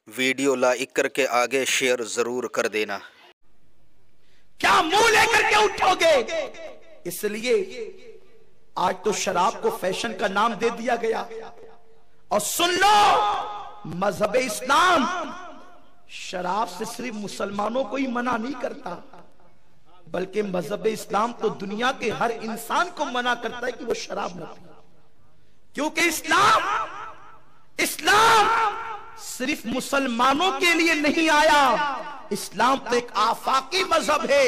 Video like करके आगे share जरूर कर देना। क्या मुंह लेकर के उठोगे? इसलिए आज तो शराब को फैशन का नाम दे दिया गया। और सुन लो, मजहब इस्लाम शराब से सिर्फ मुसलमानों को ही मना नहीं करता, बल्कि मजहब इस्लाम तो दुनिया के हर इंसान को मना करता है कि वो शराब न पिए। क्योंकि इस्लाम सिर्फ मुसलमानों के लिए नहीं आया, इस्लाम तो एक आफाकी मजहब है।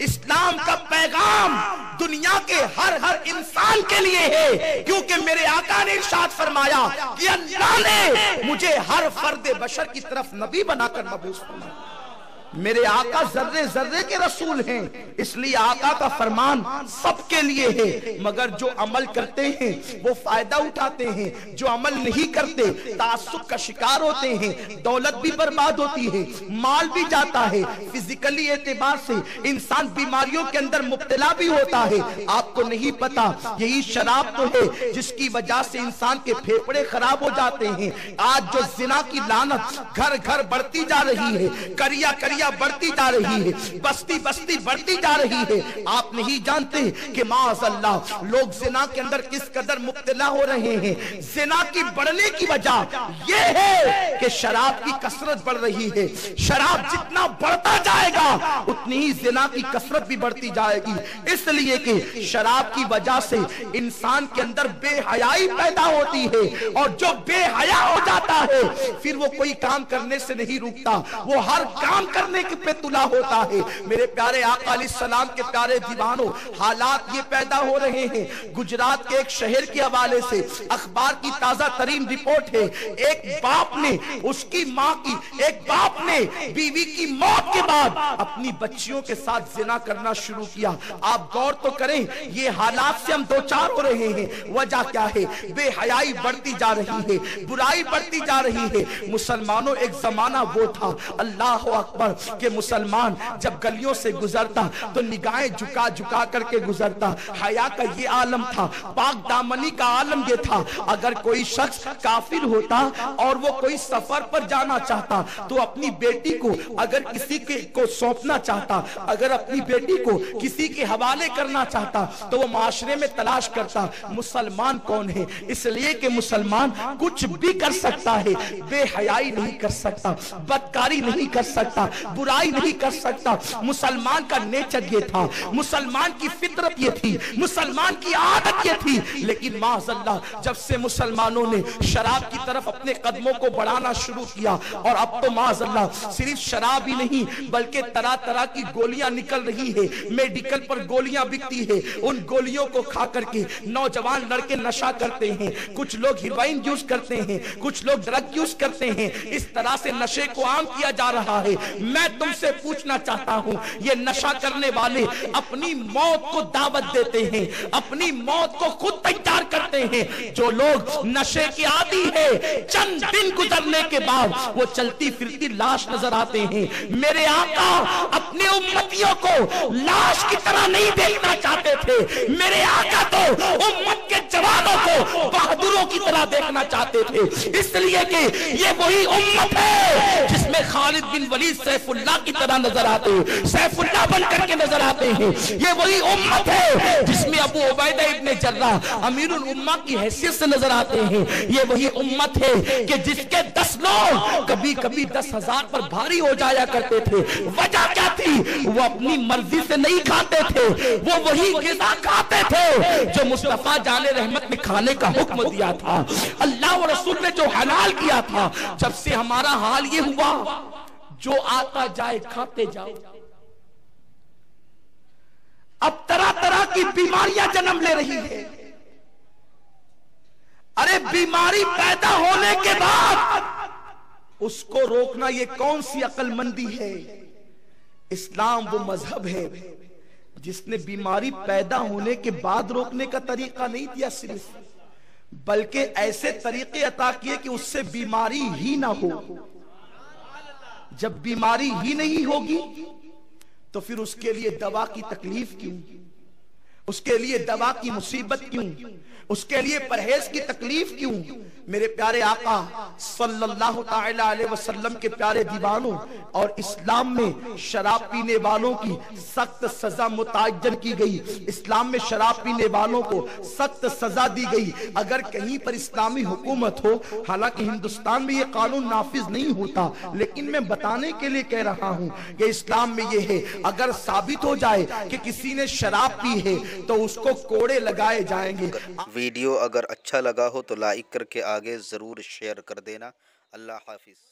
इस्लाम का पैगाम दुनिया के हर इंसान के लिए है, क्योंकि मेरे आका ने इरशाद फरमाया कि अल्लाह ने मुझे हर फर्द बशर की तरफ नबी बनाकर मबूस फरमाया। मेरे आका जर्रे जर्रे के रसूल हैं, इसलिए आका का फरमान सबके लिए है। मगर जो अमल करते हैं वो फायदा उठाते हैं, जो अमल नहीं करते तासुब का शिकार होते हैं। दौलत भी बर्बाद होती है, माल भी जाता है, फिजिकली एतबार से इंसान बीमारियों के अंदर मुब्तला भी होता है। आपको नहीं पता, यही शराब तो है जिसकी वजह से इंसान के फेफड़े खराब हो जाते हैं। आज जो जिना की लानत घर घर बढ़ती जा रही है, करिया करिया बढ़ती जा रही है, बस्ती बस्ती बढ़ती जा रही है। आप नहीं जानते कि माअज़ल्लाह लोग जिना के अंदर किस कदर मुब्तला हो रहे हैं। जिना की बढ़ने की वजह यह है कि शराब की कसरत बढ़ रही है। शराब जितना बढ़ता जाएगा उतनी ही जिना की कसरत भी बढ़ती जाएगी, इसलिए कि शराब की वजह से इंसान के अंदर बेहयाई पैदा होती है। और जो बेहया हो जाता है फिर वो कोई काम करने से नहीं रुकता, वो हर काम करने पे तुला होता है। मेरे प्यारे आका अलैहिस्सलाम के प्यारे दीवानों, हालात ये पैदा हो रहे हैं। गुजरात के एक शहर के हवाले से अखबार की ताजा तरीन रिपोर्ट है। एक बाप ने उसकी माँ की, एक बाप ने बीवी की मौत के बाद अपनी बच्चियों के साथ जिना करना शुरू किया। आप गौर तो करें, ये हालात से हम दो चार हो रहे हैं। वजह क्या है? बेहयाई बढ़ती जा रही है, बुराई बढ़ती जा रही है। मुसलमानों, एक जमाना वो था, अल्लाह अकबर, के मुसलमान जब गलियों से गुजरता तो निगाहें झुका झुका करके गुजरता। हया का ये आलम था, पाक दामनी का आलम ये था। अगर कोई शख्स काफिर होता और वो कोई सफर पर जाना चाहता तो अपनी बेटी को अगर किसी के को सौंपना चाहता, अगर अपनी बेटी को किसी के हवाले करना चाहता तो वो माशरे में तलाश करता मुसलमान कौन है। इसलिए कि मुसलमान कुछ भी कर सकता है, बेहयाई नहीं कर सकता, बदकारी नहीं कर सकता, बुराई नहीं कर सकता। मुसलमान का नेचर ये था, मुसलमान की फितरत ये थी, मुसलमान की आदत ये थी। लेकिन माअज़ल्लाह जब से मुसलमानों ने शराब की तरफ अपने कदमों को बढ़ाना शुरू किया, और अब तो माअज़ल्लाह सिर्फ शराब ही नहीं बल्कि तरह तरह की गोलियां निकल रही है, मेडिकल पर गोलियां बिकती है। उन गोलियों को खा करके नौजवान लड़के नशा करते हैं, कुछ लोग हीरोइन यूज करते हैं, कुछ लोग ड्रग यूज करते हैं। इस तरह से नशे को आम किया जा रहा है। मैं तुमसे पूछना चाहता हूं, ये नशा करने वाले अपनी मौत को दावत देते हैं, अपनी मौत को खुद तैयार करते हैं। जो लोग नशे के आदी है, चंद दिन गुजरने के बाद वो चलती फिरती लाश नजर आते हैं। मेरे आका अपने उम्मतियों को लाश की तरह नहीं देखना चाहते थे। मेरे आका तो उम्मत के जवानों को बहादुरों की तरह देखना चाहते थे। इसलिए कि ये वही उम्मत है जिसमें खालिद बिन वलीद सैफुल्लाह की तरह नजर आते हैं, सैफुल्लाह बन करके नजर आते हैं। ये वही उम्मत है जिसमें अबू उबैदा इब्ने जर्राह अमीरुल उम्मा की हैसियत से नजर आते हैं। ये वही उम्मत है कि जिसके 10 लोग कभी कभी 10,000 पर भारी हो जाया करते थे। वजह क्या थी? वो अपनी मर्जी से नहीं खाते थे, वो वही ग़िज़ा खाते थे जो मुस्तफा जाने रहमत ने खाने का हुक्म दिया था, अल्लाह और रसूल ने जो हलाल किया था। जब से हमारा हाल ये हुआ, जो आता जाए खाते जाओ। अब तरह तरह की बीमारियां जन्म ले रही है। अरे बीमारी पैदा होने के बाद उसको रोकना ये कौन सी अक्लमंदी है? इस्लाम वो मजहब है जिसने बीमारी पैदा होने के बाद रोकने का तरीका नहीं दिया सिर्फ, बल्कि ऐसे तरीके अता किए कि उससे बीमारी ही ना हो। जब बीमारी ही नहीं होगी तो फिर उसके लिए दवा की तकलीफ क्यों? उसके लिए दवा की मुसीबत क्यों, उसके लिए परहेज की तकलीफ क्यों। मेरे प्यारे आका सल्लल्लाहु ताला अलैहि वसल्लम के प्यारे दीवानों, और इस्लाम में शराब पीने वालों की सख्त सजा मुतअय्यन की गई। इस्लाम में शराब पीने वालों को सख्त सजा दी गई। अगर कहीं पर इस्लामी हुकूमत हो, हालांकि हिंदुस्तान में ये कानून नाफिज नहीं होता, लेकिन मैं बताने के लिए कह रहा हूं कि इस्लाम में ये है, अगर साबित हो जाए कि किसी ने शराब पी है तो उसको कोड़े लगाए जाएंगे। वीडियो अगर अच्छा लगा हो तो लाइक करके आगे ज़रूर शेयर कर देना। अल्लाह हाफिज़।